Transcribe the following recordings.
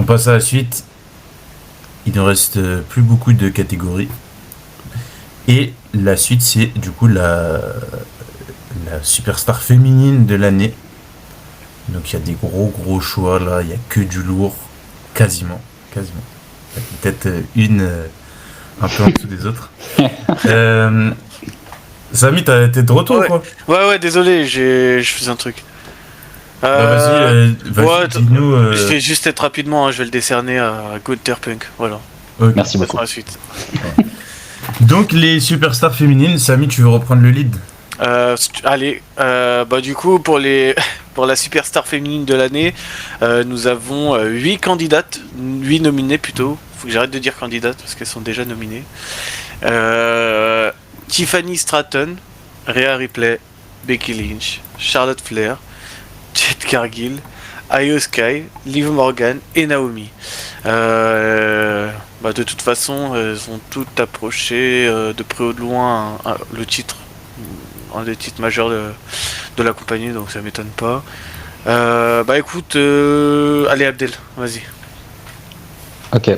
On passe à la suite. Il ne reste plus beaucoup de catégories. Et la suite, c'est du coup la superstar féminine de l'année. Donc il y a des gros choix là, il n'y a que du lourd, quasiment. Quasiment. Peut-être une un peu en dessous des autres. Euh, Samy, t'es de retour ou Ouais, quoi? ouais, désolé, je faisais un truc. Bah vas-y, Ouais, dis-nous. je vais juste être rapidement, hein, je vais le décerner à Gunther Punk, voilà. Ok. Merci On beaucoup. passera à la suite. Donc les superstars féminines, Samy, tu veux reprendre le lead? Allez, bah du coup pour pour la superstar féminine de l'année, nous avons 8 candidates, 8 nominées plutôt. Faut que j'arrête de dire candidates parce qu'elles sont déjà nominées. Tiffany Stratton, Rhea Ripley, Becky Lynch, Charlotte Flair, Jade Cargill, Io Sky, Liv Morgan et Naomi. Bah de toute façon, elles ont toutes approché de près ou de loin le titre, un des titres majeurs de la compagnie, donc ça m'étonne pas. Bah écoute, allez Abdel, vas-y. Ok.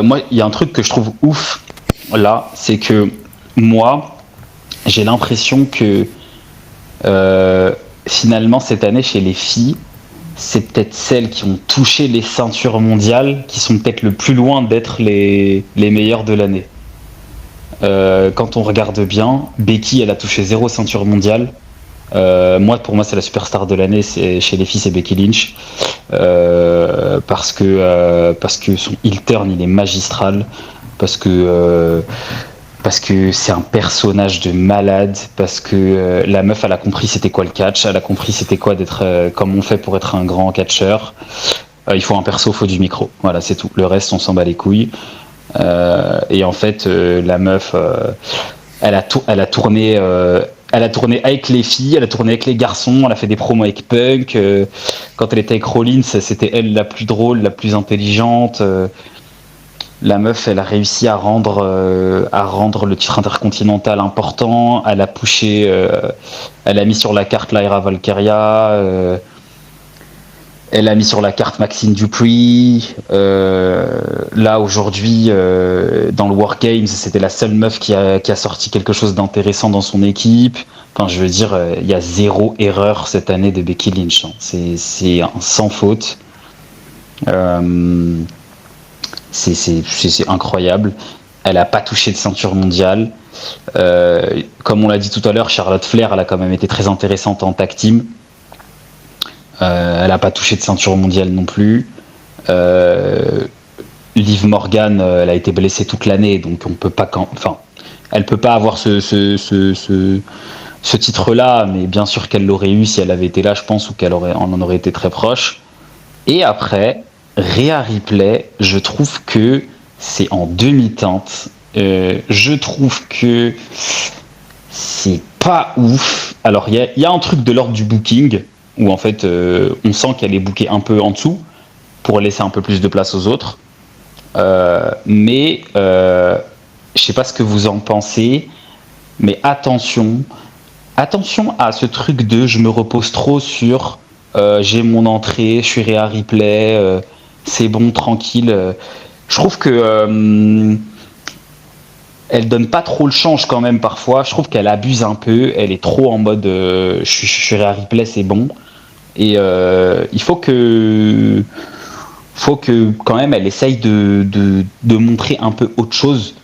Moi, il y a un truc que je trouve ouf là, c'est que moi, j'ai l'impression que finalement cette année chez les filles, c'est peut-être celles qui ont touché les ceintures mondiales qui sont peut-être le plus loin d'être les meilleures de l'année. Quand on regarde bien, Becky, elle a touché 0 ceinture mondiale. Pour moi, c'est la superstar de l'année. Chez les filles, c'est Becky Lynch parce que son heel turn, il est magistral, parce que c'est un personnage de malade, parce que la meuf, elle a compris c'était quoi le catch, elle a compris c'était quoi d'être comme on fait pour être un grand catcheur. Il faut un perso, faut du micro. Voilà, c'est tout. Le reste, on s'en bat les couilles. Et en fait, la meuf, elle a tourné. Elle a tourné avec les filles, elle a tourné avec les garçons, elle a fait des promos avec Punk. Quand elle était avec Rollins, c'était elle la plus drôle, la plus intelligente. La meuf, elle a réussi à rendre le titre intercontinental important. Elle a poussé, elle a mis sur la carte Lyra Valkyria. Elle a mis sur la carte Maxine Dupree. Là, aujourd'hui, dans le War Games, c'était la seule meuf qui a sorti quelque chose d'intéressant dans son équipe. Enfin, je veux dire, il y a 0 erreur cette année de Becky Lynch. Hein. C'est un sans faute. C'est incroyable. Elle n'a pas touché de ceinture mondiale. Comme on l'a dit tout à l'heure, Charlotte Flair, elle a quand même été très intéressante en tag team. Elle n'a pas touché de ceinture mondiale non plus. Liv Morgan, elle a été blessée toute l'année, donc on peut pas. Enfin, elle peut pas avoir ce titre-là, mais bien sûr qu'elle l'aurait eu si elle avait été là, je pense, ou on en aurait été très proche. Et après, Rhea Ripley, je trouve que c'est en demi-teinte. Je trouve que c'est pas ouf. Alors, il y a un truc de l'ordre du booking, où en fait, on sent qu'elle est bookée un peu en dessous, pour laisser un peu plus de place aux autres. Mais je sais pas ce que vous en pensez, mais attention à ce truc de je me repose trop sur j'ai mon entrée, je suis Rhea Ripley, c'est bon, tranquille. Je trouve que elle donne pas trop le change quand même parfois. Je trouve qu'elle abuse un peu. Elle est trop en mode je suis Rhea Ripley, c'est bon. Et il faut que quand même elle essaye de montrer un peu autre chose.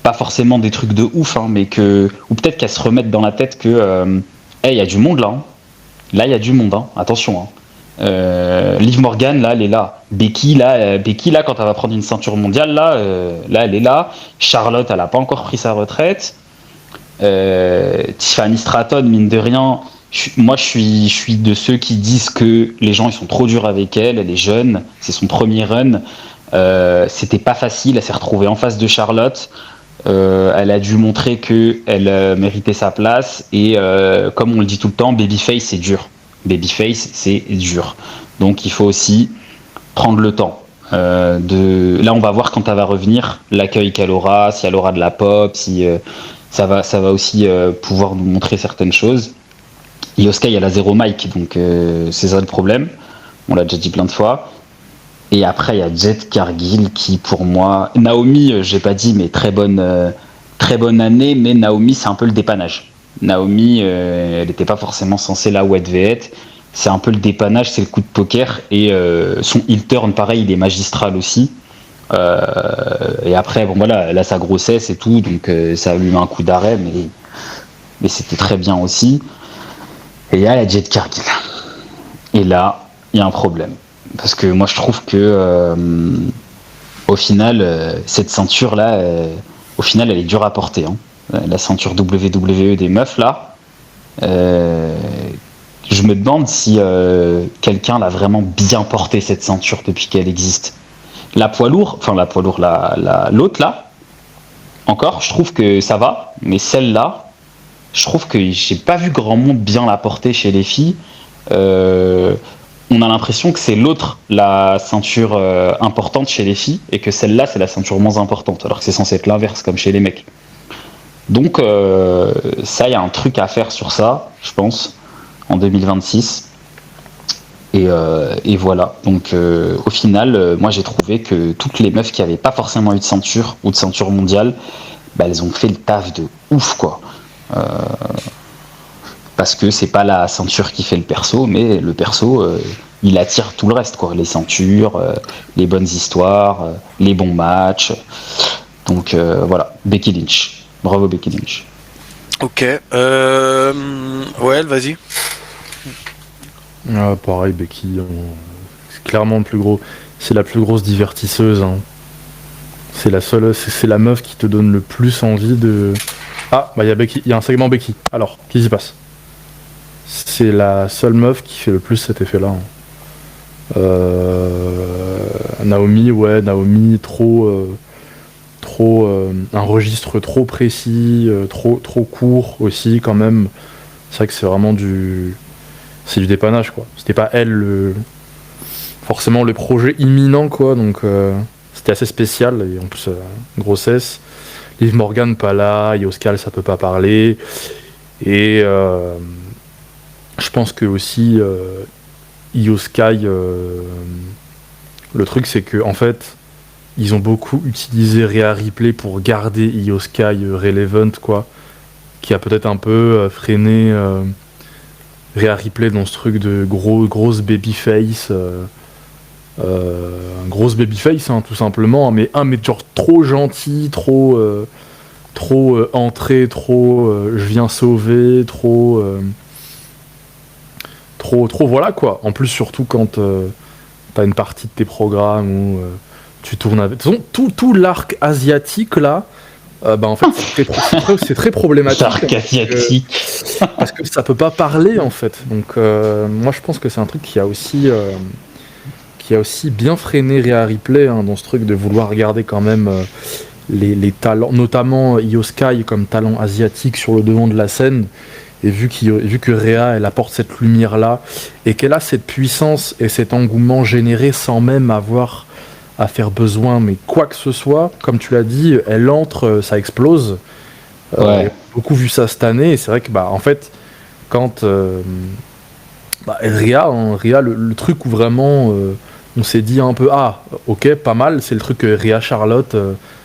Pas forcément des trucs de ouf, hein, mais ou peut-être qu'elle se remette dans la tête que il y a du monde là. Hein. Là, il y a du monde, hein. Attention. Hein. Liv Morgan, là, elle est là. Becky, là, quand elle va prendre une ceinture mondiale, là, elle est là. Charlotte, elle n'a pas encore pris sa retraite. Tiffany Stratton, mine de rien, moi, je suis de ceux qui disent que les gens, ils sont trop durs avec elle. Elle est jeune, c'est son premier run. C'était pas facile, elle s'est retrouvée en face de Charlotte. Elle a dû montrer qu'elle méritait sa place et comme on le dit tout le temps, babyface c'est dur. Babyface c'est dur. Donc il faut aussi prendre le temps. Là on va voir quand elle va revenir, l'accueil qu'elle aura, si elle aura de la pop, si ça va aussi pouvoir nous montrer certaines choses. Io Sky elle a 0 mic donc c'est ça le problème. On l'a déjà dit plein de fois. Et après, il y a Jade Cargill qui, pour moi... Naomi, j'ai pas dit, mais très bonne année. Mais Naomi, c'est un peu le dépannage. Naomi, elle n'était pas forcément censée là où elle devait être. C'est un peu le dépannage, c'est le coup de poker. Et son heel turn, pareil, il est magistral aussi. Et après, bon voilà, elle a sa grossesse et tout, donc ça lui met un coup d'arrêt, mais c'était très bien aussi. Et il y a la Jade Cargill. Et là, il y a un problème. Parce que moi, je trouve que au final, cette ceinture-là, au final, elle est dure à porter. Hein. La ceinture WWE des meufs, là, je me demande si quelqu'un l'a vraiment bien portée, cette ceinture, depuis qu'elle existe. L'autre là, encore, je trouve que ça va, mais celle-là, je trouve que j'ai pas vu grand monde bien la porter chez les filles. On a l'impression que c'est l'autre, la ceinture importante chez les filles, et que celle-là, c'est la ceinture moins importante, alors que c'est censé être l'inverse, comme chez les mecs. Donc, ça, il y a un truc à faire sur ça, je pense, en 2026. Et voilà. Donc, au final, moi, j'ai trouvé que toutes les meufs qui n'avaient pas forcément eu de ceinture ou de ceinture mondiale, bah, elles ont fait le taf de ouf, quoi. Parce que c'est pas la ceinture qui fait le perso, mais le perso, il attire tout le reste, quoi. Les ceintures, les bonnes histoires, les bons matchs. Donc, voilà. Becky Lynch. Bravo, Becky Lynch. Ok. Ouais, vas-y. Ah, pareil, Becky, c'est clairement le plus gros. C'est la plus grosse divertisseuse. Hein. C'est la seule, c'est la meuf qui te donne le plus envie de. Ah, bah il y a Becky, il y a un segment Becky. Alors, qu'est-ce qui se passe? C'est la seule meuf qui fait le plus cet effet-là. Hein. Naomi, un registre trop précis, trop court aussi quand même. C'est vrai que c'est vraiment c'est du dépannage, quoi. C'était pas elle forcément le projet imminent, quoi, donc c'était assez spécial, et en plus grossesse. Liv Morgan pas là, Io Sky ça peut pas parler, et je pense que aussi Io Sky, le truc c'est que en fait ils ont beaucoup utilisé Rhea Ripley pour garder Io Sky relevant, quoi, qui a peut-être un peu freiné Rhea Ripley dans ce truc de grosse babyface, grosse babyface, hein, tout simplement, mais genre trop gentil, trop entré, je viens sauver, trop voilà, quoi. En plus, surtout quand t'as une partie de tes programmes où tu tournes avec tout l'arc asiatique là. Bah en fait c'est très problématique. L'arc asiatique. Parce que ça peut pas parler en fait. Donc moi je pense que c'est un truc qui a aussi bien freiné Rhea Ripley, hein, dans ce truc de vouloir garder quand même les talents, notamment Io Sky comme talent asiatique sur le devant de la scène. Et vu que Rhea elle apporte cette lumière là et qu'elle a cette puissance et cet engouement généré sans même avoir à faire besoin, mais quoi que ce soit, comme tu l'as dit, elle entre, ça explose. Ouais. J'ai beaucoup vu ça cette année, et c'est vrai que en fait, quand Rhea, le truc où vraiment on s'est dit un peu ok, pas mal, c'est le truc Rhea Charlotte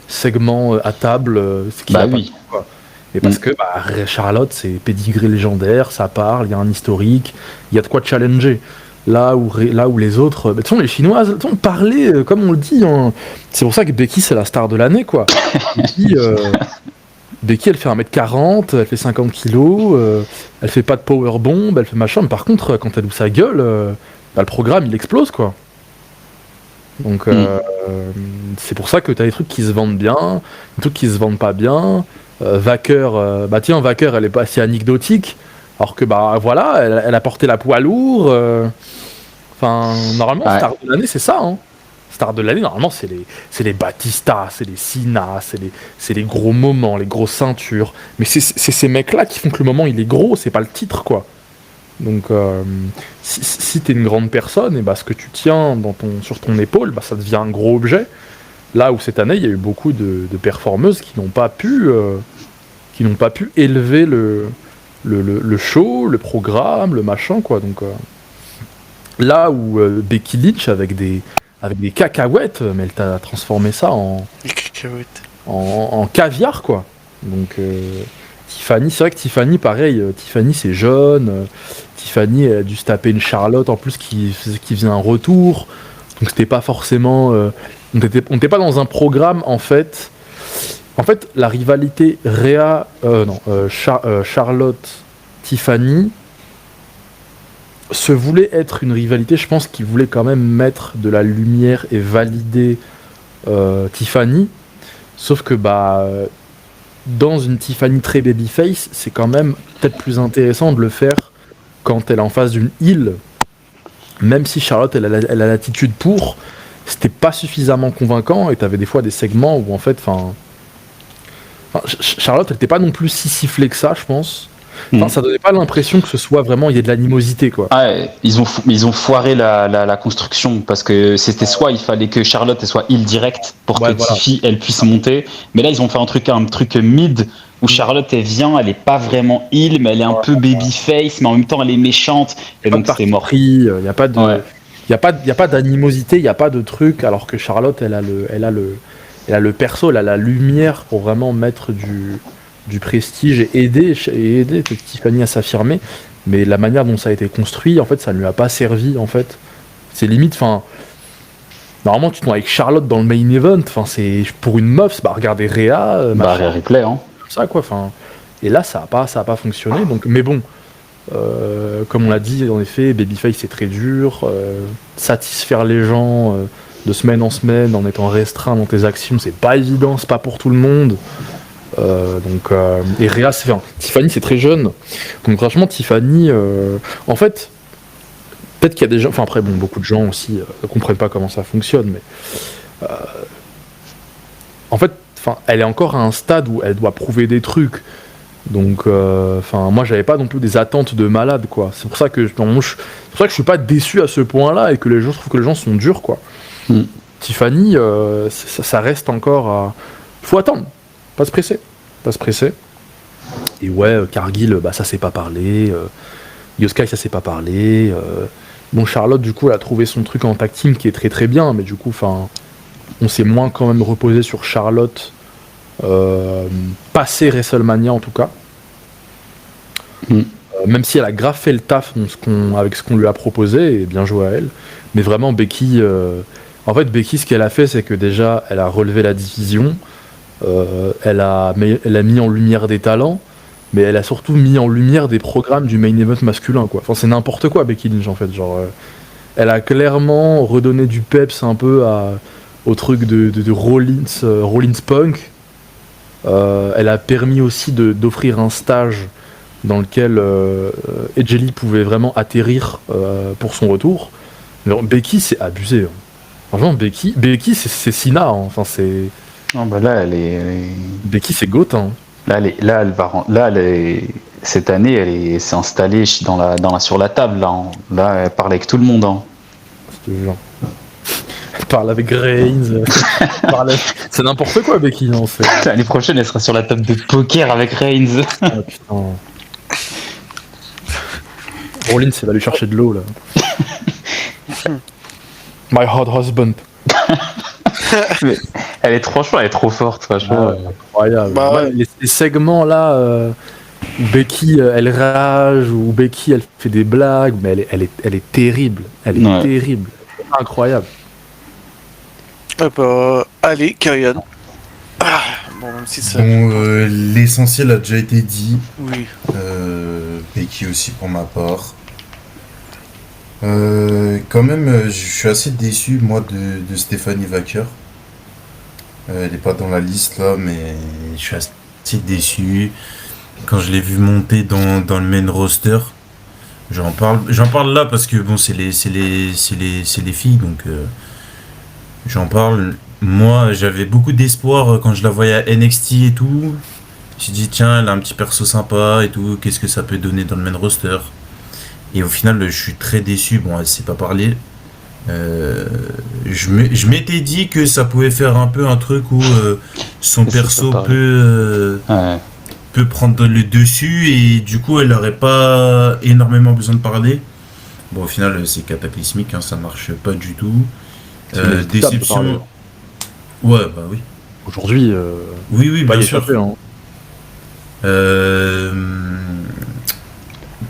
segment à table, ce qui oui. Quoi. Et parce que Rhea Charlotte, c'est pédigré légendaire, ça parle, il y a un historique, il y a de quoi challenger. Là où les autres, de toute façon les Chinoises parlaient comme on le dit, hein. C'est pour ça que Becky c'est la star de l'année, quoi. Becky elle fait 1m40, elle fait 50 kg, elle fait pas de powerbomb, elle fait machin, mais par contre quand elle ouvre sa gueule, le programme il explose, quoi. Donc c'est pour ça que t'as des trucs qui se vendent bien, des trucs qui se vendent pas bien. Vacker, Vacker elle est pas si anecdotique. Alors que voilà, elle a porté la poids lourd. Normalement, Ouais. star de l'année, c'est ça. Hein. Star de l'année, normalement, c'est les Batista, c'est les Cena, c'est les gros moments, les grosses ceintures. Mais c'est ces mecs-là qui font que le moment il est gros, c'est pas le titre, quoi. Donc, si t'es une grande personne, et ce que tu tiens sur ton épaule, ça devient un gros objet. Là où cette année, il y a eu beaucoup de performeuses qui n'ont pas pu élever le show, le programme, le machin, quoi. Donc Là où Becky Lynch, avec des cacahuètes, mais elle t'a transformé ça Les cacahuètes. en caviar, quoi. Donc, Tiffany, c'est vrai que Tiffany, pareil, Tiffany c'est jeune, Tiffany elle a dû se taper une Charlotte en plus qui faisait un retour, donc c'était pas forcément. On n'était pas dans un programme en fait. En fait, la rivalité Charlotte, Tiffany se voulait être une rivalité, je pense qu'ils voulaient quand même mettre de la lumière et valider Tiffany, sauf que dans une Tiffany très babyface, c'est quand même peut-être plus intéressant de le faire quand elle est en face d'une heel, même si Charlotte elle a l'attitude pour, c'était pas suffisamment convaincant et t'avais des fois des segments où en fait, Charlotte elle était pas non plus si sifflée que ça, je pense. Ça donnait pas l'impression que ce soit vraiment il y ait de l'animosité, quoi. Ah, ils ont foiré la construction parce que c'était soit il fallait que Charlotte elle soit heel direct pour que Tiffy elle puisse monter, mais là ils ont fait un truc mid où Charlotte elle vient, elle est pas vraiment heel mais elle est un peu babyface mais en même temps elle est méchante et donc c'était mort. Il y a pas d'animosité, il y a pas de truc, alors que Charlotte elle a le perso, elle a la lumière pour vraiment mettre du prestige et aider Tiffany à s'affirmer, mais la manière dont ça a été construit, en fait, ça ne lui a pas servi, en fait. C'est limite, normalement, tu te mets avec Charlotte dans le main event, c'est pour une meuf, regardez Rhea, Rhea Ripley, hein. Ça, quoi, et là, ça a pas fonctionné, donc, mais bon, comme on l'a dit, en effet, Babyface, c'est très dur, satisfaire les gens de semaine en semaine en étant restreint dans tes actions, c'est pas évident, c'est pas pour tout le monde. Et Rhea, Tiffany c'est très jeune, donc franchement Tiffany en fait peut-être qu'il y a des gens, après bon, beaucoup de gens aussi ne comprennent pas comment ça fonctionne, mais en fait elle est encore à un stade où elle doit prouver des trucs, donc moi j'avais pas non plus des attentes de malade, quoi. C'est pour ça que je suis pas déçu à ce point là et que je trouve que les gens sont durs, quoi. Tiffany ça reste encore faut attendre. Pas se presser. Et ouais, Cargill, ça s'est pas parlé. Yoska, ça s'est pas parlé. Bon, Charlotte, du coup, elle a trouvé son truc en tag team qui est très très bien, mais du coup, on s'est moins quand même reposé sur Charlotte, passé WrestleMania en tout cas. Même si elle a grave fait le taf avec ce qu'on lui a proposé, et bien joué à elle. Mais vraiment, Becky, Becky, ce qu'elle a fait, c'est que déjà, elle a relevé la division. Elle a mis en lumière des talents, mais elle a surtout mis en lumière des programmes du main event masculin, quoi. C'est n'importe quoi, Becky Lynch, en fait. Elle a clairement redonné du peps un peu au truc de Rollins Punk. Elle a permis aussi d'offrir un stage dans lequel Edge Lee pouvait vraiment atterrir pour son retour. Mais Becky, c'est abusé, hein. Franchement, Becky c'est Cena, hein. C'est... Non, là, elle est... Becky, c'est GOAT, hein. Cette année, elle s'est installée sur la table, là. Là, elle parle avec tout le monde, hein. Elle parle avec Reigns. C'est n'importe quoi, Becky, non, L'année prochaine, elle sera sur la table de poker avec Reigns. Ah, putain. Rollins, elle va lui chercher de l'eau, là. My hot husband. Mais elle est trop forte, franchement. Incroyable. Les segments là où Becky elle rage, où Becky elle fait des blagues, mais elle est terrible. Elle est terrible. Incroyable. Allez, Kyrian. Bon, même si ça. Bon, l'essentiel a déjà été dit. Oui. Becky aussi pour ma part. Quand même, je suis assez déçu, moi, de Stephanie Vaquer. Elle n'est pas dans la liste, là, mais je suis assez déçu. Quand je l'ai vu monter dans le main roster, j'en parle là parce que, bon, c'est les filles, donc j'en parle. Moi, j'avais beaucoup d'espoir quand je la voyais à NXT et tout. J'ai dit, tiens, elle a un petit perso sympa et tout, qu'est-ce que ça peut donner dans le main roster? Et au final, je suis très déçu. Bon, elle s'est pas parlé. Je m'étais dit que ça pouvait faire un peu un truc où son perso peut prendre le dessus et du coup, elle n'aurait pas énormément besoin de parler. Bon, au final, c'est cataclysmique, hein, ça marche pas du tout. C'est inévitable de parler. Déception. Ouais, bah oui. Aujourd'hui, Oui, oui, pas bien y sûr. échapper. Hein. Euh,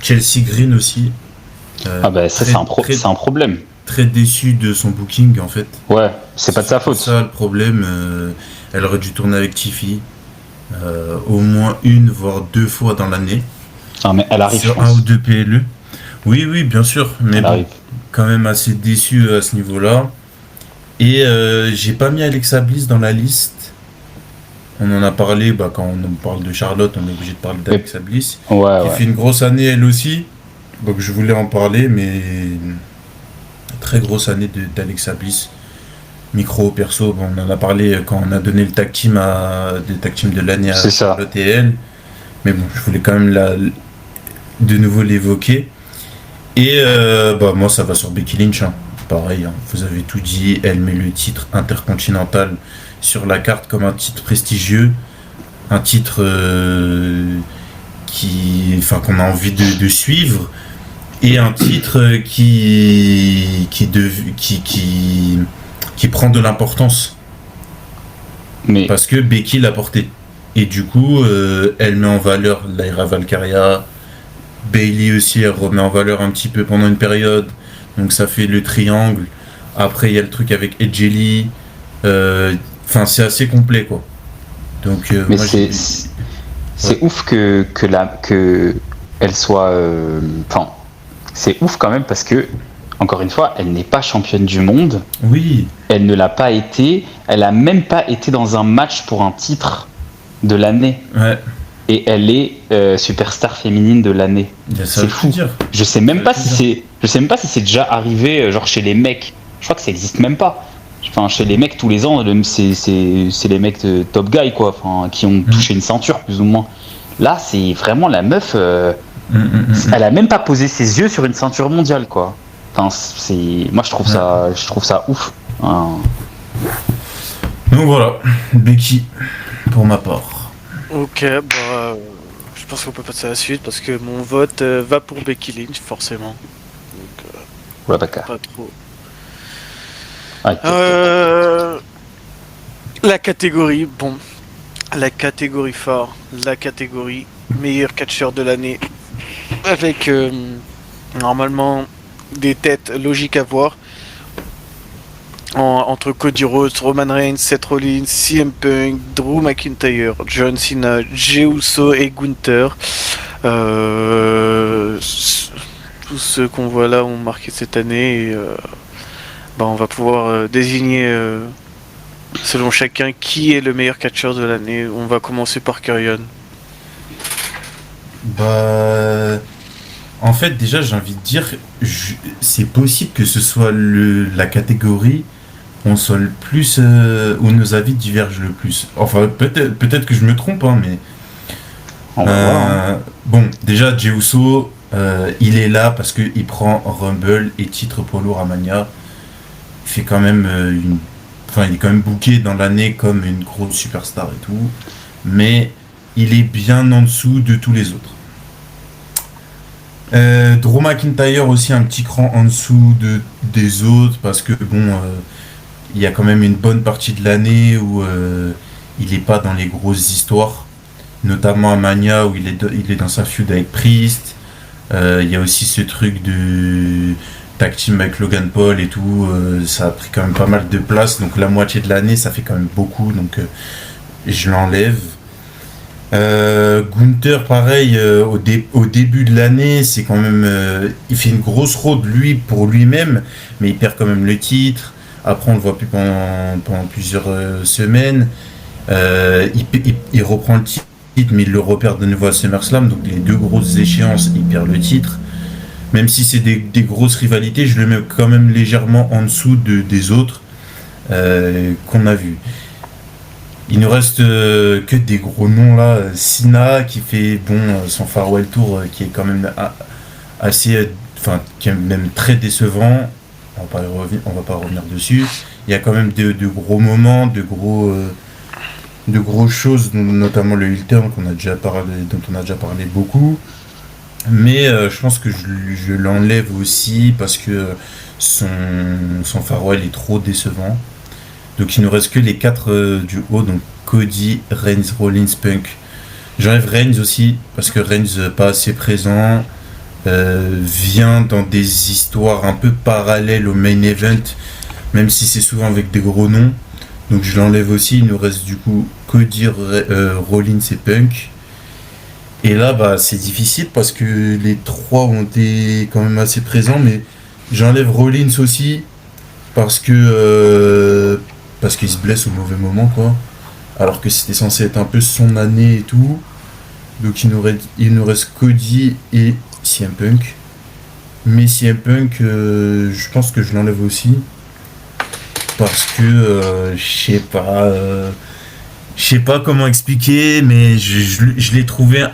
Chelsea Green aussi. Ah bah ça, Très, très, c'est un problème. très déçu de son booking en fait. Ouais, c'est pas de sa faute. C'est ça le problème. Elle aurait dû tourner avec Tiffy au moins une voire deux fois dans l'année. Ah, mais elle arrive, je Sur un pense. ou deux PLE. Oui, oui, bien sûr. Mais Elle bon, arrive. quand même assez déçu à ce niveau-là. Et j'ai pas mis Alexa Bliss dans la liste. On en a parlé, bah, quand on parle de Charlotte, on est obligé de parler d'Alexa Bliss. Ouais, Qui ouais. fait une grosse année elle aussi. Donc je voulais en parler, mais très grosse année d'Alexa Bliss. Micro, perso, bon, on en a parlé quand on a donné le tag team de l'année à C'est ça. Charlotte et elle. Mais bon, je voulais quand même de nouveau l'évoquer. Et bah, moi, ça va sur Becky Lynch. Hein. Pareil, hein, vous avez tout dit. Elle met le titre intercontinental sur la carte comme un titre prestigieux. Un titre qu'on a envie de suivre. Et un titre qui prend de l'importance. Mais Parce que Becky l'a porté. Et du coup, elle met en valeur Lyra Valkyria. Bayley aussi, elle remet en valeur un petit peu pendant une période. Donc ça fait le triangle. Après, il y a le truc avec Edgely. Enfin, c'est assez complet, quoi. Donc, mais moi, c'est ouf que elle soit. Enfin, c'est ouf quand même parce que, encore une fois, elle n'est pas championne du monde. Oui, Elle ne l'a pas été. Elle a même pas été dans un match pour un titre de l'année. ouais. Et elle est superstar féminine de l'année. Il y a ça C'est à fou. dire. Je sais même pas Ça si veut c'est. Je sais même pas si c'est déjà arrivé genre chez les mecs. Je crois que ça existe même pas. Enfin, chez les mecs tous les ans, c'est les mecs de Top Guy quoi, enfin, qui ont touché une ceinture plus ou moins. Là, c'est vraiment la meuf. Elle a même pas posé ses yeux sur une ceinture mondiale quoi. Enfin, moi je trouve ça ouf. Hein. Donc voilà, Becky, pour ma part. Ok, bah, je pense qu'on peut passer à la suite parce que mon vote va pour Becky Lynch, forcément. Donc, Oula, baka. pas trop. Ah, ok. La catégorie, bon, la catégorie phare, la catégorie meilleur catcheur de l'année, avec normalement des têtes logiques à voir. Entre Cody Rhodes, Roman Reigns, Seth Rollins, CM Punk, Drew McIntyre, John Cena, Jey Uso et Gunther. Tous ceux qu'on voit là ont marqué cette année et on va pouvoir désigner selon chacun qui est le meilleur catcheur de l'année. On va commencer par Kyrian. Bah, en fait, déjà, j'ai envie de dire, c'est possible que ce soit la catégorie où on soit le plus, où nos avis divergent le plus. Enfin, peut-être que je me trompe, hein, mais On va voir, hein. bon, déjà, Jey Uso, il est là parce qu'il prend Rumble et titre pour lourd à Mania. Il fait quand même il est quand même booké dans l'année comme une grosse superstar et tout, mais il est bien en dessous de tous les autres. Drew McIntyre aussi un petit cran en dessous des autres parce que bon, il y a quand même une bonne partie de l'année où il est pas dans les grosses histoires, notamment à Mania où il est dans sa feud avec Priest. Il y a aussi ce truc de tag team avec Logan Paul et tout, ça a pris quand même pas mal de place, donc la moitié de l'année ça fait quand même beaucoup, donc je l'enlève. Gunther pareil, au début de l'année c'est quand même il fait une grosse road lui pour lui-même, mais il perd quand même le titre. Après on le voit plus pendant plusieurs semaines. Il reprend le titre mais il le repère de nouveau à SummerSlam, donc les deux grosses échéances il perd le titre. Même si c'est des grosses rivalités, je le mets quand même légèrement en dessous des autres qu'on a vus. Il nous reste que des gros noms là. Cena qui fait son farewell tour qui est quand même assez, qui est même très décevant. On va pas revenir dessus. Il y a quand même de gros moments, de grosses choses, notamment le heel turn dont on a déjà parlé beaucoup. Mais je pense que je l'enlève aussi parce que son, son firewall est trop décevant. Donc il nous reste que les 4 du haut, donc Cody, Reigns, Rollins, Punk. J'enlève Reigns aussi parce que Reigns pas assez présent, vient dans des histoires un peu parallèles au main event, même si c'est souvent avec des gros noms. Donc je l'enlève aussi. Il nous reste du coup Cody, Rollins et Punk. Et là, bah, c'est difficile parce que les 3 ont été quand même assez présents, mais j'enlève Rollins aussi parce qu'il se blesse au mauvais moment, quoi. Alors que c'était censé être un peu son année et tout. Donc il nous reste Cody et CM Punk. Mais CM Punk, je pense que je l'enlève aussi parce que je sais pas comment expliquer, mais je l'ai trouvé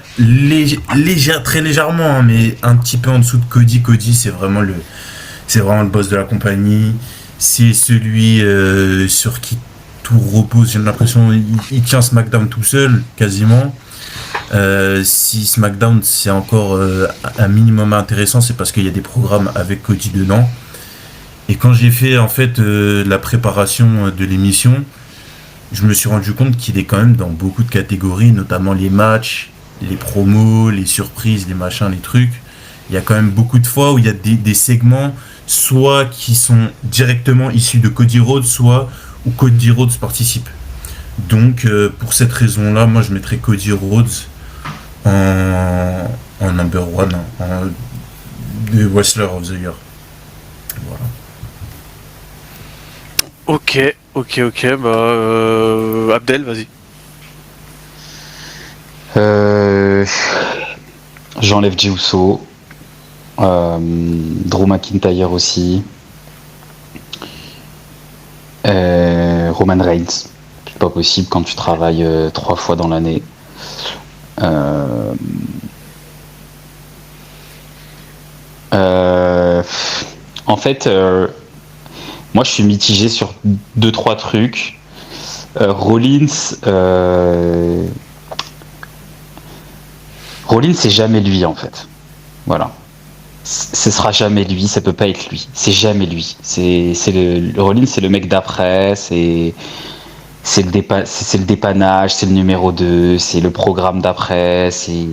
très légèrement, hein, mais un petit peu en dessous de Cody. Cody, c'est vraiment le boss de la compagnie. C'est celui sur qui tout repose. J'ai l'impression il tient SmackDown tout seul, quasiment. Si SmackDown c'est encore un minimum intéressant, c'est parce qu'il y a des programmes avec Cody dedans. Et quand j'ai fait en fait la préparation de l'émission, je me suis rendu compte qu'il est quand même dans beaucoup de catégories, notamment les matchs, les promos, les surprises, les machins, les trucs. Il y a quand même beaucoup de fois où il y a des segments, soit qui sont directement issus de Cody Rhodes, soit où Cody Rhodes participe. Donc pour cette raison-là, moi je mettrais Cody Rhodes en number one, en The Wrestler of the Year. Voilà. Ok, Abdel, vas-y. J'enlève Jey Uso, Drew McIntyre aussi, Roman Reigns. C'est pas possible quand tu travailles 3 fois dans l'année. En fait, moi je suis mitigé sur 2-3 trucs. Rollins, c'est jamais lui en fait. Voilà. Ce sera jamais lui, ça peut pas être lui. C'est jamais lui. C'est le Rollins, c'est le mec d'après, c'est le dépannage, c'est le numéro 2, c'est le programme d'après, c'est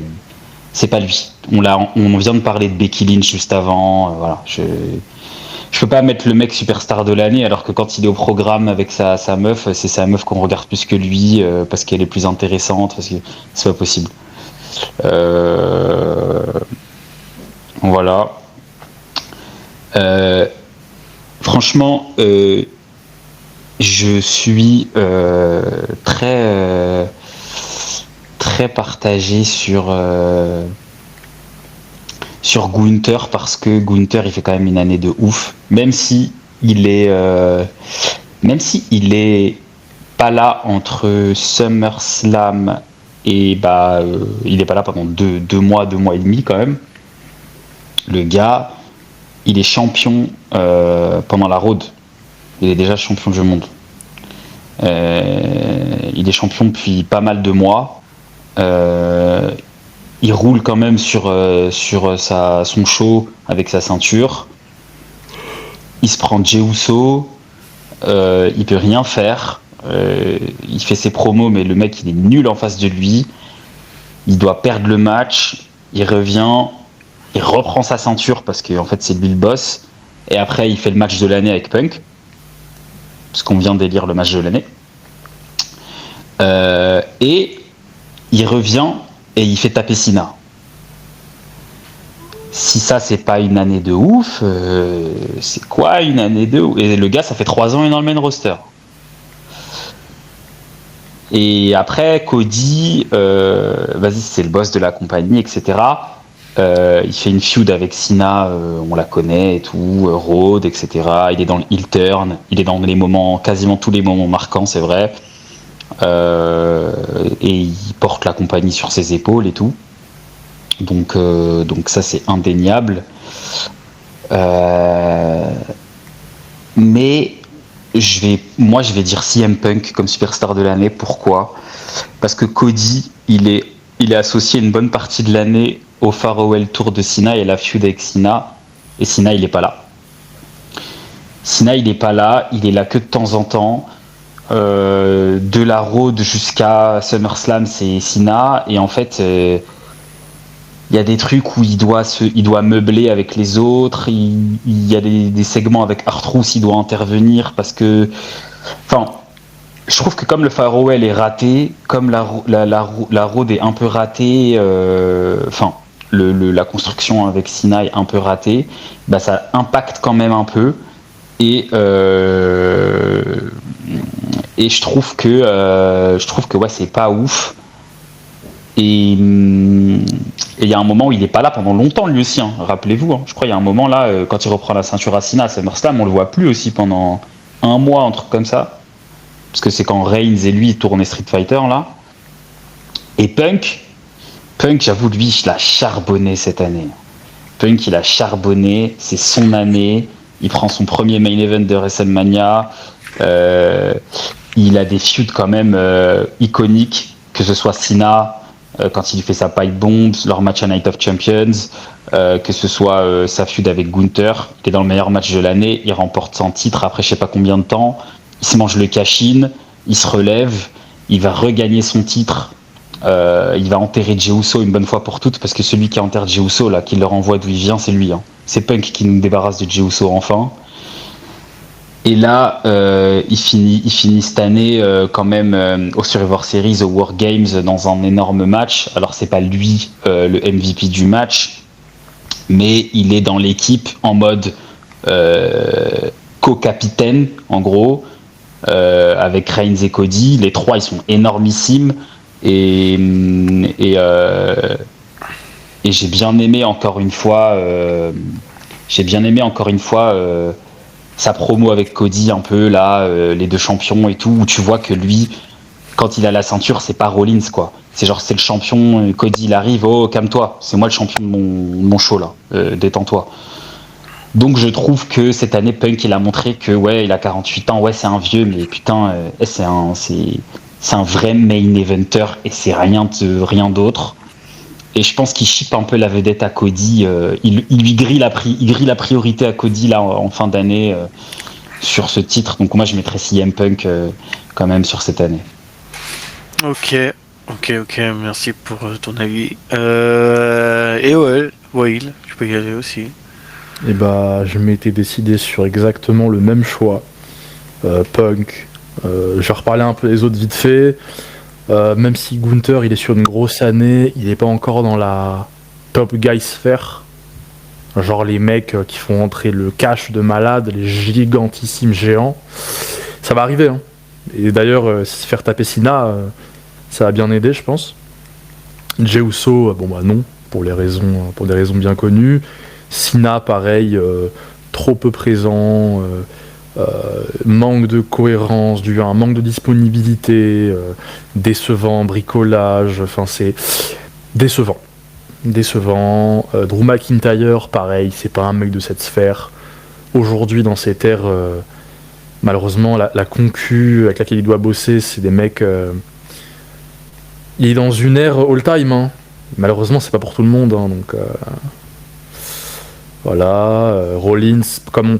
pas lui. On vient de parler de Becky Lynch juste avant, voilà. Je peux pas mettre le mec superstar de l'année alors que quand il est au programme avec sa meuf, c'est sa meuf qu'on regarde plus que lui parce qu'elle est plus intéressante, parce que c'est pas possible. Voilà. Franchement, je suis très partagé sur Gunther parce que Gunther il fait quand même une année de ouf, même si il est pas là entre SummerSlam et il est pas là pendant deux mois et demi quand même. Le gars, il est champion pendant la Road. Il est déjà champion du monde. Il est champion depuis pas mal de mois. Il roule quand même sur son show avec sa ceinture. Il se prend Jey Uso. Il peut rien faire. Il fait ses promos, mais le mec il est nul en face de lui. Il doit perdre le match. Il revient. Il reprend sa ceinture parce qu'en fait c'est lui le boss. Et après il fait le match de l'année avec Punk. Parce qu'on vient d'élire le match de l'année. Et il revient et il fait taper Cena. Si ça c'est pas une année de ouf, c'est quoi une année de ouf? Et le gars ça fait 3 ans il est dans le main roster. Et après Cody, vas-y c'est le boss de la compagnie, etc. Il fait une feud avec Cena, on la connaît et tout, Rhodes, etc. Il est dans le heel turn, il est dans les moments, quasiment tous les moments marquants, c'est vrai. Et il porte la compagnie sur ses épaules et tout. Donc ça c'est indéniable. Mais je vais dire CM Punk comme superstar de l'année. Pourquoi ? Parce que Cody, il est associé une bonne partie de l'année au Farewell Tour de Cena et la feud avec Cena. Et Cena, il est pas là. Cena, il est pas là. Il est là que de temps en temps. De la Road jusqu'à SummerSlam, c'est Cena. Et en fait, il y a des trucs où il doit meubler avec les autres. Il y a des segments avec R-Truth, il doit intervenir parce que... Enfin, je trouve que comme le Farewell est raté, comme la Road est un peu ratée, enfin, la construction avec Cena est un peu ratée, bah, ça impacte quand même un peu. Et je trouve que ouais, c'est pas ouf. Et il y a un moment où il n'est pas là pendant longtemps lui aussi, hein. Rappelez-vous, hein. Je crois qu'il y a un moment là, quand il reprend la ceinture à Cena à SummerSlam, on le voit plus aussi pendant un mois, un truc comme ça. Parce que c'est quand Reigns et lui tournaient Street Fighter là. Et Punk, j'avoue, lui, il a charbonné cette année. Punk, il a charbonné, c'est son année. Il prend son premier main event de WrestleMania. Il a des feuds quand même iconiques, que ce soit Cena quand il fait sa pipe bomb, leur match à Night of Champions, que ce soit sa feud avec Gunther, qui est dans le meilleur match de l'année. Il remporte son titre après je sais pas combien de temps. Il se mange le cash-in, il se relève, il va regagner son titre. Il va enterrer Jey Uso une bonne fois pour toutes, parce que celui qui enterre Jey Uso, là, qui le renvoie d'où il vient, c'est lui, hein. C'est Punk qui nous débarrasse de Jey Uso enfin. Et là, il finit cette année quand même au Survivor Series, au War Games, dans un énorme match. Alors c'est pas lui le MVP du match, mais il est dans l'équipe en mode co-capitaine, en gros, avec Reigns et Cody. Les trois, ils sont énormissimes. Et j'ai bien aimé encore une fois sa promo avec Cody, un peu là, les deux champions et tout, où tu vois que lui, quand il a la ceinture, c'est pas Rollins, quoi. C'est genre, c'est le champion, Cody il arrive, oh calme-toi, c'est moi le champion de mon show là, détends-toi. Donc je trouve que cette année Punk il a montré que ouais, il a 48 ans, ouais c'est un vieux, mais putain c'est un vrai main eventer et c'est rien d'autre. Et je pense qu'il ship un peu la vedette à Cody. Il grille la priorité à Cody là en fin d'année sur ce titre. Donc moi je mettrais CM Punk quand même sur cette année. Ok, merci pour ton avis. Et ouais, Will, tu peux y aller aussi. Et bah je m'étais décidé sur exactement le même choix. Punk. Je vais reparler un peu des autres vite fait. Même si Gunther il est sur une grosse année, il n'est pas encore dans la top guy sphère. Genre les mecs qui font entrer le cash de malade, les gigantissimes géants. Ça va arriver, hein. Et d'ailleurs, se faire taper Cena, ça a bien aidé, je pense. Jey Uso, bon bah non, pour des raisons bien connues. Cena, pareil, trop peu présent. Manque de cohérence, un manque de disponibilité, décevant, bricolage, enfin c'est décevant. Drew McIntyre, pareil, c'est pas un mec de cette sphère. Aujourd'hui, dans cette ère, malheureusement, la concu avec laquelle il doit bosser, c'est des mecs. Il est dans une ère all-time, hein. Malheureusement, c'est pas pour tout le monde, hein, donc. Voilà, Rollins, comme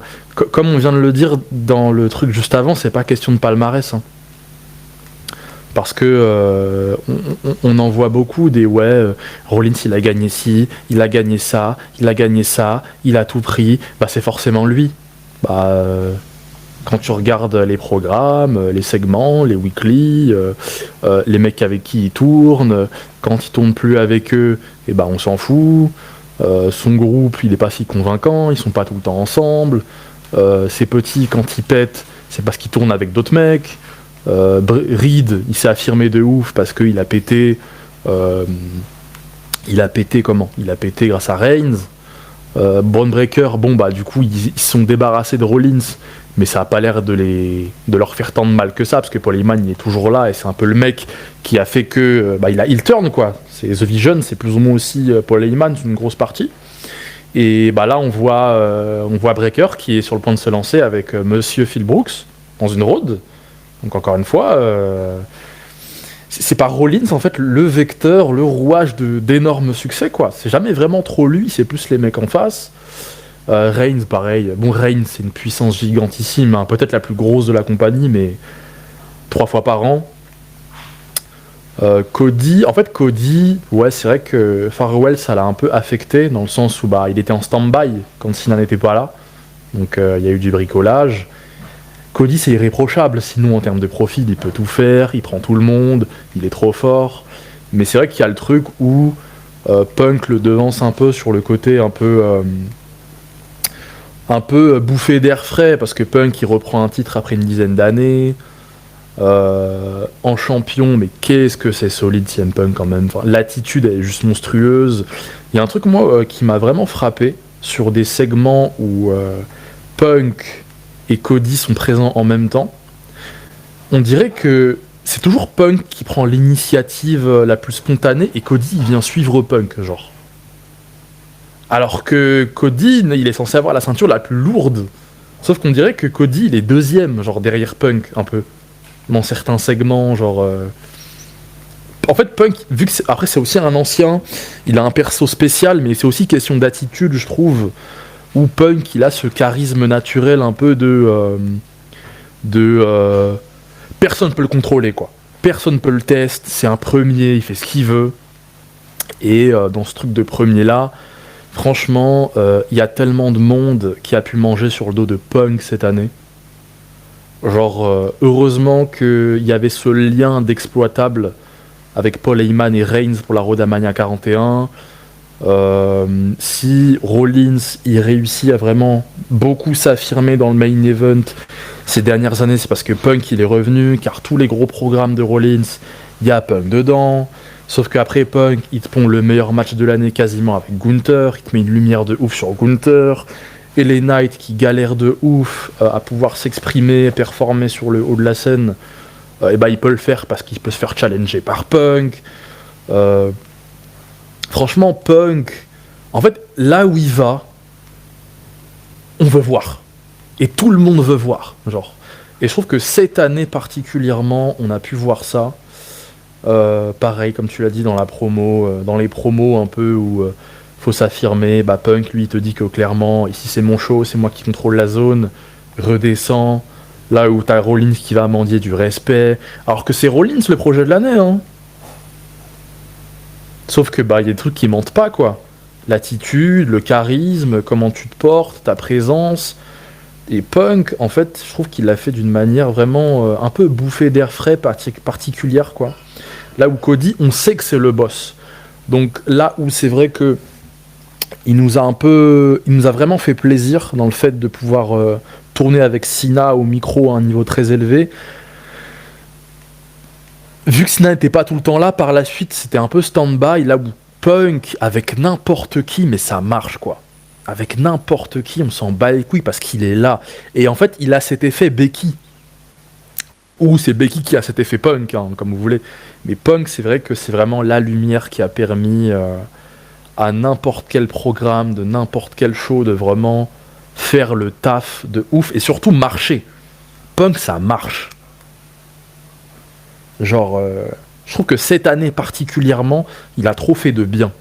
on vient de le dire dans le truc juste avant, c'est pas question de palmarès, hein. Parce que on en voit beaucoup des Rollins il a gagné ci, il a gagné ça, il a tout pris, bah c'est forcément lui. Quand tu regardes les programmes, les segments, les weekly, les mecs avec qui il tourne, quand il tourne plus avec eux, et bah on s'en fout. Son groupe il est pas si convaincant, ils sont pas tout le temps ensemble. C'est petit, quand il pète, c'est parce qu'il tourne avec d'autres mecs. Reed il s'est affirmé de ouf parce qu'il a pété. Il a pété grâce à Reigns. Braun Breaker, bon bah du coup ils se sont débarrassés de Rollins, mais ça a pas l'air de leur faire tant de mal que ça, parce que Paul Heyman il est toujours là et c'est un peu le mec qui a fait que il a heel turn quoi. C'est The Vision, c'est plus ou moins aussi Paul Heyman, une grosse partie. Et bah là on voit Breaker qui est sur le point de se lancer avec Monsieur Phil Brooks dans une road. Donc encore une fois, c'est pas Rollins en fait le vecteur, le rouage d'énormes succès quoi. C'est jamais vraiment trop lui, c'est plus les mecs en face. Reigns pareil. Bon Reigns c'est une puissance gigantissime, hein, peut-être la plus grosse de la compagnie, mais 3 fois par an. Cody, ouais c'est vrai que Farewell ça l'a un peu affecté dans le sens où il était en stand-by quand Cena n'était pas là, donc il y a eu du bricolage. Cody c'est irréprochable, sinon en termes de profil il peut tout faire, il prend tout le monde, il est trop fort. Mais c'est vrai qu'il y a le truc où Punk le devance un peu sur le côté un peu bouffé d'air frais, parce que Punk il reprend un titre après une dizaine d'années, en champion, mais qu'est-ce que c'est solide CM Punk quand même. Enfin, l'attitude elle est juste monstrueuse. Il y a un truc moi qui m'a vraiment frappé sur des segments où Punk et Cody sont présents en même temps. On dirait que c'est toujours Punk qui prend l'initiative la plus spontanée et Cody il vient suivre Punk, genre. Alors que Cody, il est censé avoir la ceinture la plus lourde. Sauf qu'on dirait que Cody il est deuxième, genre derrière Punk un peu. Dans certains segments, genre. En fait, Punk, vu que après c'est aussi un ancien, il a un perso spécial, mais c'est aussi question d'attitude, je trouve. Où Punk, il a ce charisme naturel un peu personne peut le contrôler, quoi. Personne peut le tester, c'est un premier, il fait ce qu'il veut. Et dans ce truc de premier-là, franchement, il y a tellement de monde qui a pu manger sur le dos de Punk cette année. Genre, heureusement qu'il y avait ce lien d'exploitable avec Paul Heyman et Reigns pour la Road à Mania 41. Si Rollins il réussit à vraiment beaucoup s'affirmer dans le main event ces dernières années, c'est parce que Punk il est revenu, car tous les gros programmes de Rollins, il y a Punk dedans. Sauf qu'après Punk, il te pond le meilleur match de l'année quasiment avec Gunther, il te met une lumière de ouf sur Gunther. Et les Knights qui galèrent de ouf à pouvoir s'exprimer, performer sur le haut de la scène, il peut le faire parce qu'il peut se faire challenger par Punk. Franchement, Punk, en fait, là où il va, on veut voir. Et tout le monde veut voir, genre. Et je trouve que cette année particulièrement, on a pu voir ça. Pareil, comme tu l'as dit dans la promo, dans les promos un peu où faut s'affirmer. Punk, lui, il te dit que clairement, ici c'est mon show, c'est moi qui contrôle la zone. Redescend. Là où t'as Rollins qui va mendier du respect. Alors que c'est Rollins le projet de l'année, hein. Sauf que y a des trucs qui mentent pas, quoi. L'attitude, le charisme, comment tu te portes, ta présence. Et Punk, en fait, je trouve qu'il l'a fait d'une manière vraiment un peu bouffée d'air frais, particulière, quoi. Là où Cody, on sait que c'est le boss. Donc là où c'est vrai que il nous a vraiment fait plaisir dans le fait de pouvoir tourner avec Cena au micro à un niveau très élevé. Vu que Cena n'était pas tout le temps là, par la suite, c'était un peu stand-by, là où Punk, avec n'importe qui, mais ça marche, quoi. Avec n'importe qui, on s'en bat les couilles parce qu'il est là. Et en fait, il a cet effet Becky. Ou c'est Becky qui a cet effet Punk, hein, comme vous voulez. Mais Punk, c'est vrai que c'est vraiment la lumière qui a permis à n'importe quel programme, de n'importe quel show, de vraiment faire le taf de ouf. Et surtout marcher. Punk, ça marche. Genre, je trouve que cette année particulièrement, il a trop fait de bien.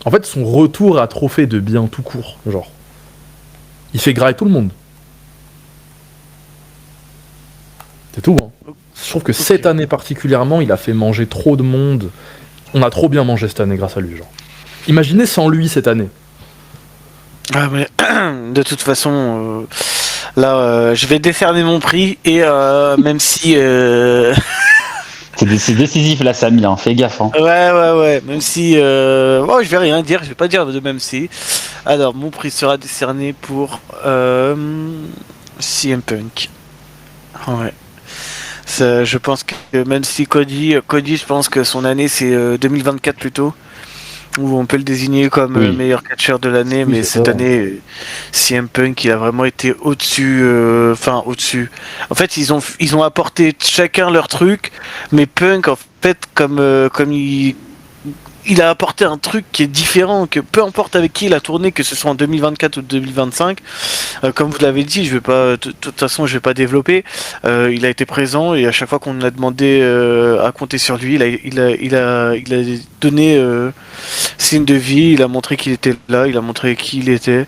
En fait, son retour a trop fait de bien tout court, genre. Il fait grailler tout le monde. C'est tout, hein. Je trouve que cette année particulièrement, il a fait manger trop de monde. On a trop bien mangé cette année grâce à lui, genre. Imaginez sans lui cette année. Ah mais de toute façon, là, je vais décerner mon prix et même si... C'est décisif là, Samy, hein. Fais gaffe. Hein. Ouais. Même si, je vais rien dire, je vais pas dire de même si. Alors, mon prix sera décerné pour CM Punk. Ouais. Je pense que même si Cody, je pense que son année c'est 2024 plutôt, où on peut le désigner comme meilleur catcheur de l'année, mais cette année, CM Punk, il a vraiment été au-dessus. Au-dessus. En fait, ils ont apporté chacun leur truc, mais Punk, en fait, comme il il a apporté un truc qui est différent, que peu importe avec qui il a tourné, que ce soit en 2024 ou 2025, comme vous l'avez dit, je vais pas, de toute façon, je vais pas développer. Il a été présent et à chaque fois qu'on a demandé à compter sur lui, il a donné signe de vie, il a montré qu'il était là, il a montré qui il était,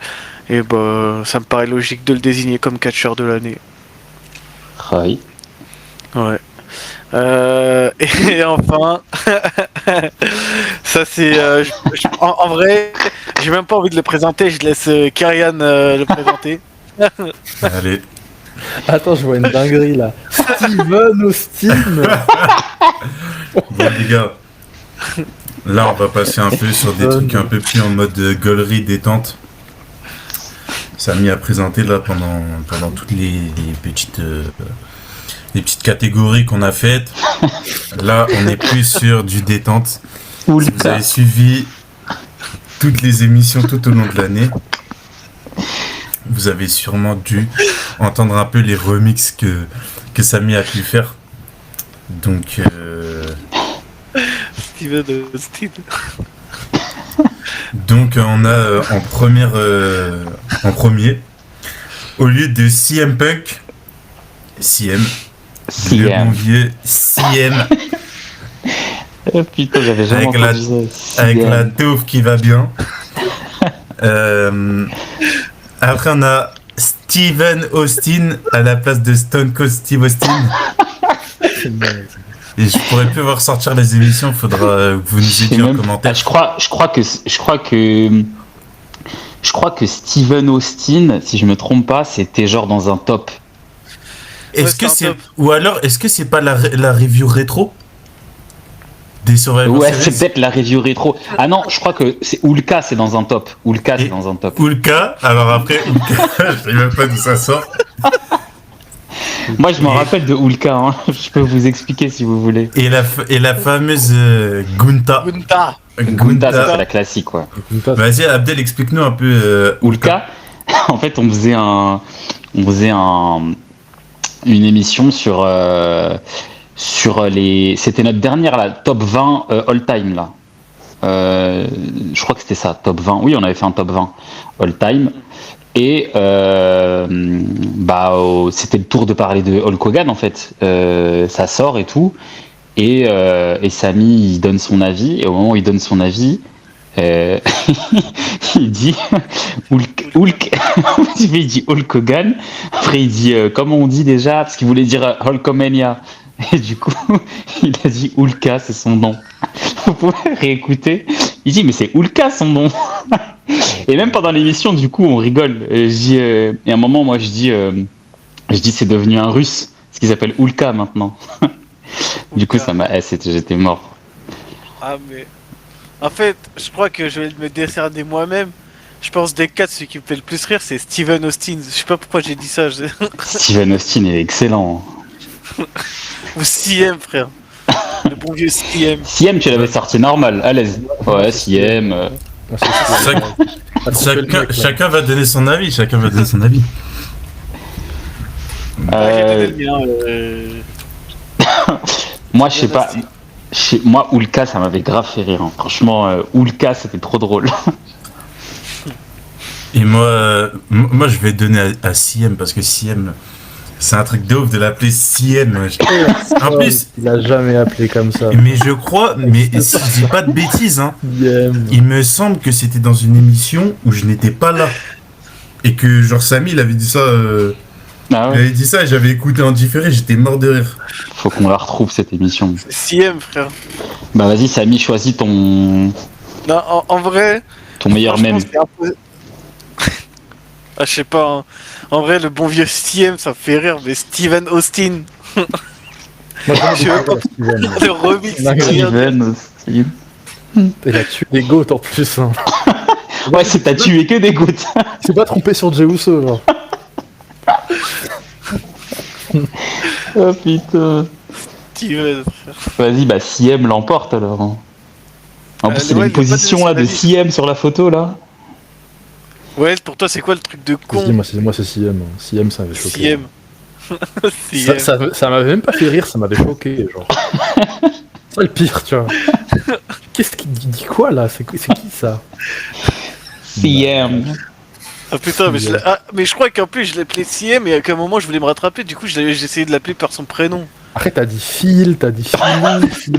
et bah, ça me paraît logique de le désigner comme catcheur de l'année. Oui. Ouais. Et enfin, ça c'est. En vrai, j'ai même pas envie de le présenter, je laisse Kyrian le présenter. Allez. Attends, je vois une dinguerie là. Steven Austin. Bon, les gars. Là, on va passer un peu sur des trucs un peu plus en mode gaulerie détente. Samy a présenté là pendant toutes les petites catégories qu'on a faites. Là, on est plus sur du détente. Si vous avez suivi toutes les émissions tout au long de l'année, vous avez sûrement dû entendre un peu les remixes que Samy a pu faire. Donc, Steven Austin. donc on a en premier, au lieu de CM Punk, CM. Le bon vieux CM. Oh putain, j'avais jamais entendu ça. Avec la taupe qui va bien. Après, on a Steven Austin à la place de Stone Cold Steve Austin. Et je pourrais plus voir sortir les émissions, faudra que vous nous aidiez en commentaire. Je crois que Steven Austin, si je me trompe pas, c'était genre dans un top. Est-ce que c'est ou alors est-ce que c'est pas la review rétro des Survivor Ouais, Series? c'est peut-être la review rétro. Ah non, je crois que c'est Ulka, c'est dans un top. Ulka, c'est dans un top. Ulka, alors après Ulka, je sais même pas d'où ça sort. Moi, je me rappelle de Ulka, hein. Je peux vous expliquer si vous voulez. Et la fameuse Gunta. Gunta, ça, c'est la classique, quoi. Vas-y, Abdel, explique-nous un peu. Ulka, en fait, on faisait une émission sur les. C'était notre dernière, là, top 20 all time, là. Je crois que c'était ça, top 20. Oui, on avait fait un top 20 all time. Et c'était le tour de parler de Hulk Hogan, en fait. Ça sort et tout. Et Samy, il donne son avis. Et au moment où il donne son avis, il dit Hulk. Il dit Hulk Hogan. Après, il dit comment on dit déjà, parce qu'il voulait dire Hulkamania. Et du coup, il a dit Ulka, c'est son nom. Vous pouvez réécouter. Il dit mais c'est Ulka son nom. Et même pendant l'émission, du coup, on rigole. Et à un moment, moi, je dis c'est devenu un russe, ce qui s'appelle Ulka maintenant. Du coup, ça m'a. J'étais mort. Ah, mais. En fait, je crois que je vais me décerner moi-même. Je pense des quatre, celui qui me fait le plus rire, c'est Steven Austin. Je sais pas pourquoi j'ai dit ça. Steven Austin est excellent. Ou CM, frère. Le bon vieux CM. CM, tu l'avais sorti normal, à l'aise. Ouais, CM. Chacun va donner son avis. J'ai donné le mien. Moi, je sais pas. Moi, Ulka, ça m'avait grave fait rire. Hein. Franchement, Ulka, c'était trop drôle. Et moi, je vais donner à CM parce que CM, c'est un truc de ouf de l'appeler CM. En plus, il l'a jamais appelé comme ça. Mais je crois, mais si je dis pas de bêtises, hein, il me semble que c'était dans une émission où je n'étais pas là et que genre Samy, il avait dit ça. Ah ouais. Il avait dit ça et j'avais écouté en différé, j'étais mort de rire. Faut qu'on la retrouve cette émission. C'est CM, frère. Bah vas-y, Samy, choisis ton. Non, en vrai. Ton meilleur mème. Ah, je sais pas. Hein. En vrai, le bon vieux CM, ça me fait rire, mais Steven Austin. Moi, je veux pas le remix. Steven Austin. Il a tué des goats en plus. Hein. Ouais, t'as tué que des gouttes. Tu t'es pas trompé sur Jey Uso, genre. Oh putain. Steven. Vas-y, bah CM l'emporte alors. En plus, il y a une position là de CM sur la photo là. Ouais, pour toi, c'est quoi le truc de con? Moi, c'est CM. CM, ça m'avait choqué. CM. Ça m'avait même pas fait rire, ça m'avait choqué, genre. C'est ça le pire, tu vois. Qu'est-ce qu'il dit quoi là? C'est qui ça? CM. Ah putain, mais, mais je crois qu'en plus je l'appelais CM et qu'à un moment je voulais me rattraper, du coup j'ai essayé de l'appeler par son prénom. Après, t'as dit Phil, t'as dit Phil,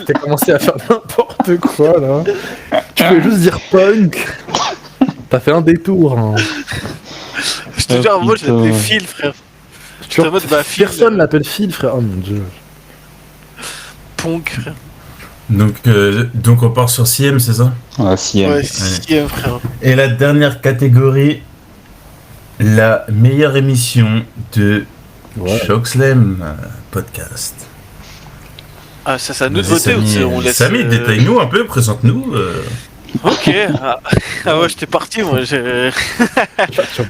t'as commencé à faire n'importe quoi là. Tu peux juste dire punk. T'as fait un détour. Hein. Je te jure, moi je l'appelais Phil, frère. Tu vois, mode, bah, Phil, personne l'appelle Phil, frère. Oh mon dieu. Punk, frère. Donc on part sur CM, c'est ça? Ouais, CM. Ouais, CM, frère. Et la dernière catégorie, la meilleure émission de Chokeslam Podcast. Ah, ça, c'est à nous de Vas-y, voter ou Samy, on laisse. Samy, détaille-nous un peu, présente-nous. Ok. Ah ouais, j'étais parti, moi.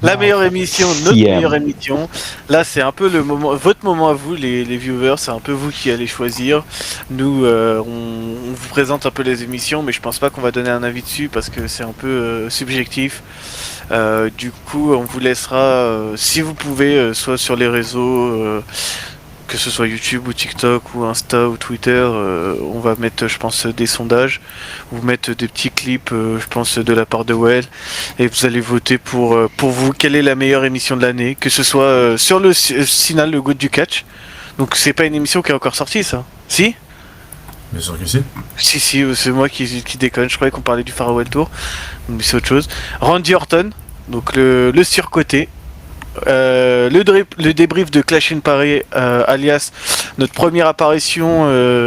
La meilleure émission, notre meilleure émission. Là, c'est un peu le moment, votre moment à vous, les viewers. C'est un peu vous qui allez choisir. Nous, on vous présente un peu les émissions, mais je pense pas qu'on va donner un avis dessus parce que c'est un peu subjectif. Du coup, on vous laissera, si vous pouvez, soit sur les réseaux, que ce soit YouTube ou TikTok ou Insta ou Twitter, on va mettre, je pense, des sondages, vous mettre des petits clips, je pense, de la part de Well, et vous allez voter pour vous quelle est la meilleure émission de l'année, que ce soit sur le Sinal, le Goat du Catch. Donc c'est pas une émission qui est encore sortie, ça? Si? Bien sûr que si. Si, c'est moi qui déconne, je croyais qu'on parlait du Farewell Tour, mais c'est autre chose. Randy Orton, donc le surcoté. Le débrief de Clash in Paris, alias notre première apparition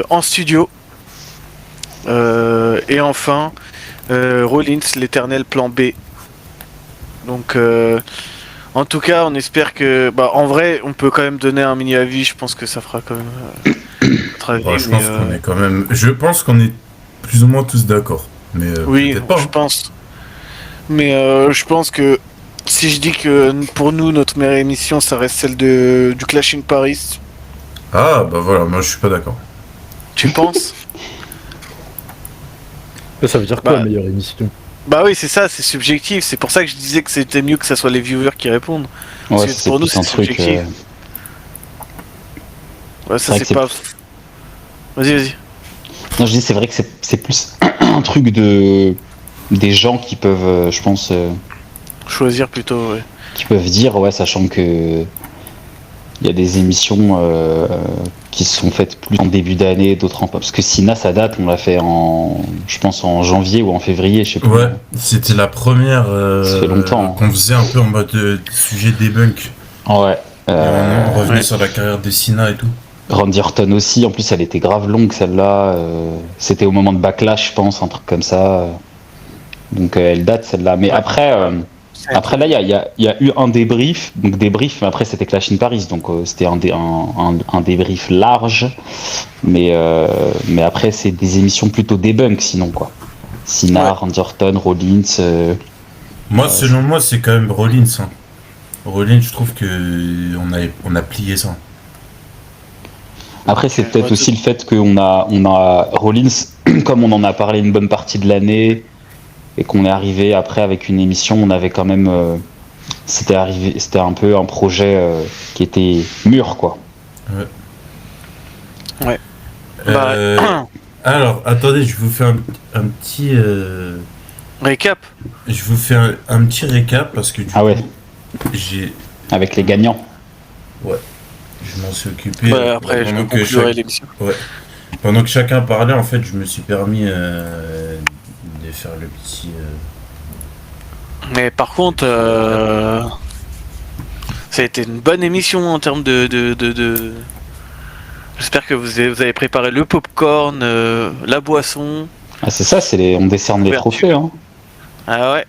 en studio. Et enfin, Rollins, l'éternel plan B. Donc, en tout cas, on espère que. Bah, en vrai, on peut quand même donner un mini avis. Je pense que ça fera quand même. Je pense qu'on est plus ou moins tous d'accord. Mais oui, peut-être pas. Je pense. Mais je pense que. Si je dis que pour nous, notre meilleure émission, ça reste celle du Clash in Paris. Ah, bah voilà, moi je suis pas d'accord. Tu penses? Ça veut dire quoi, la meilleure émission? Bah oui, c'est ça, c'est subjectif. C'est pour ça que je disais que c'était mieux que ça soit les viewers qui répondent. Ouais, parce que pour nous, c'est subjectif. Ouais, ça c'est pas... Vas-y. Non, je dis, c'est vrai que c'est plus un truc des gens qui peuvent, je pense... choisir plutôt, ouais. Qui peuvent dire, ouais, sachant que il y a des émissions qui se sont faites plus en début d'année, d'autres en... Parce que Sina, ça date, on l'a fait je pense en janvier ou en février, je sais plus. Ouais, c'était la première ça fait longtemps, qu'on faisait un peu en mode sujet debunk. Ouais. On revenait sur la carrière de Sina et tout. Randy Orton aussi, en plus elle était grave longue celle-là. C'était au moment de Backlash, je pense, un truc comme ça. Donc elle date celle-là. Mais après là, il y a eu un débrief, mais après c'était Clash in Paris, donc c'était un débrief large, mais après c'est des émissions plutôt debunk sinon quoi. Sina, Randy Orton, Rollins. Moi, selon moi, c'est quand même Rollins. Hein. Rollins, je trouve que on a plié ça. Après, c'est peut-être aussi le fait qu'on a Rollins, comme on en a parlé une bonne partie de l'année. Et qu'on est arrivé après avec une émission, on avait quand même, c'était un peu un projet qui était mûr, quoi. Ouais. Alors, attendez, je vous fais un petit récap. Je vous fais un petit récap parce que du coup, j'ai avec les gagnants. Ouais. Je m'en suis occupé. Ouais, après, je conclurai l'émission. Ouais. Pendant que chacun parlait, en fait, je me suis permis de faire le petit. Mais par contre, ça a été une bonne émission en termes de... J'espère que vous avez préparé le popcorn, la boisson. Ah, c'est ça, on décerne les trophées. Hein. Ah ouais.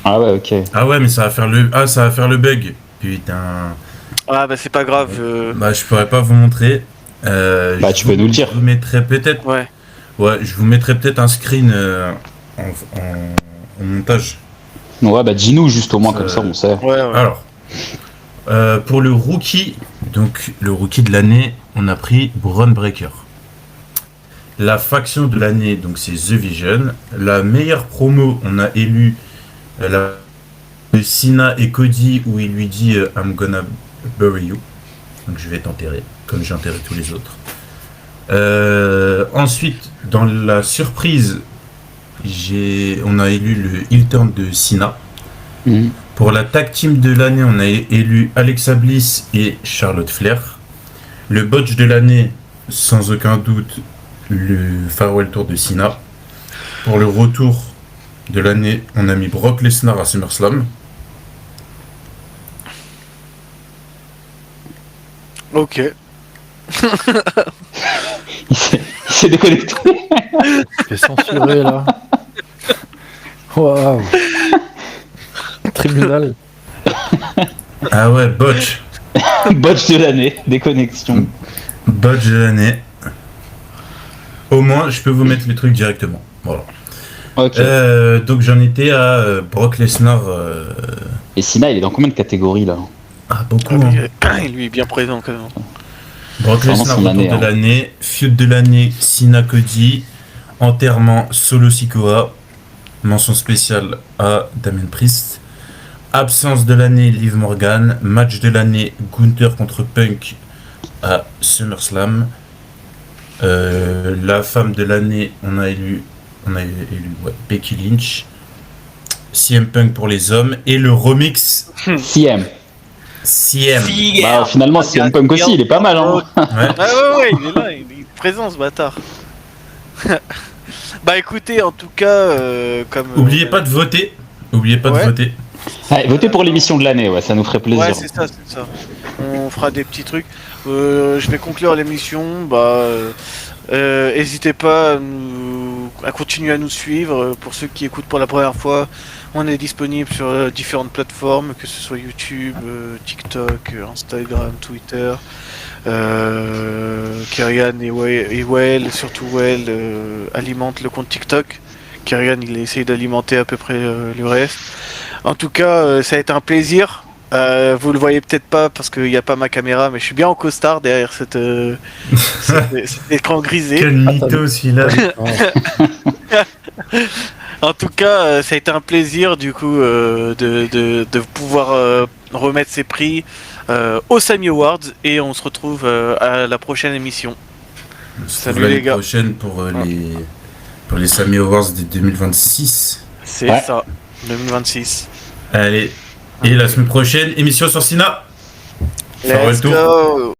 Ah ouais, ok. Ah ouais, mais ça va faire le bug. Putain. Ah bah c'est pas grave. Bah je pourrais pas vous montrer. Tu peux nous le dire. Je vous mettrai peut-être. Ouais. Ouais, je vous mettrai peut-être un screen en montage. Ouais, bah dis-nous juste au moins comme ça, on sait. Ouais. Alors, pour le rookie, donc le rookie de l'année, on a pris Bron Breakker. La faction de l'année, donc c'est The Vision. La meilleure promo, on a élu de Sina et Cody où il lui dit I'm gonna bury you. Donc je vais t'enterrer, comme j'ai enterré tous les autres. Ensuite, dans la surprise, on a élu le heel turn de Cena. Mhm. Pour la tag team de l'année, on a élu Alexa Bliss et Charlotte Flair. Le botch de l'année, sans aucun doute, le Farewell Tour de Cena. Pour le retour de l'année, on a mis Brock Lesnar à SummerSlam. Ok. Il s'est déconnecté. Il fait censurer là. Waouh. Tribunal. Ah ouais, botch. Botch de l'année, déconnexion. Botch de l'année. Au moins, je peux vous mettre les trucs directement. Voilà. Ok. Donc j'en étais à Brock Lesnar. Et Sina, il est dans combien de catégories là? Beaucoup. Hein. Lui est bien présent quand même. Brock Vraiment Lesnar, son retour année, de hein. l'année. Feud de l'année, Cena Cody. Enterrement, Solo Sikoa. Mention spéciale à Damien Priest. Absence de l'année, Liv Morgan. Match de l'année, Gunther contre Punk à SummerSlam. La femme de l'année, on a élu Becky Lynch. CM Punk pour les hommes. Et le remix CM. CM. Bah, finalement, CM Punk aussi, il est pas mal. Hein. Ouais. Ah ouais, il est là, il est présent ce bâtard. Bah écoutez, en tout cas, comme. Oubliez pas de voter. Oubliez pas Ouais. de voter. Allez, votez pour l'émission de l'année, ouais, ça nous ferait plaisir. Ouais, c'est ça. On fera des petits trucs. Je vais conclure l'émission. Bah, n'hésitez pas à continuer à nous suivre. Pour ceux qui écoutent pour la première fois, on est disponible sur différentes plateformes, que ce soit YouTube, TikTok, Instagram, Twitter. Kyrian et Well, surtout Well, alimente le compte TikTok. Kyrian, il essaye d'alimenter à peu près le reste. En tout cas, ça a été un plaisir. Vous le voyez peut-être pas parce qu'il n'y a pas ma caméra, mais je suis bien en costard derrière cet écran grisé. Quel mytho celui-là. En tout cas, ça a été un plaisir du coup de pouvoir remettre ces prix aux Sammy Awards et on se retrouve à la prochaine émission. On se Salut retrouve l'année les gars. prochaine pour les Sammy Awards de 2026. C'est Ouais. ça, 2026. Allez. Et la semaine prochaine, émission sur Sina. Farewell Let's Tour. go.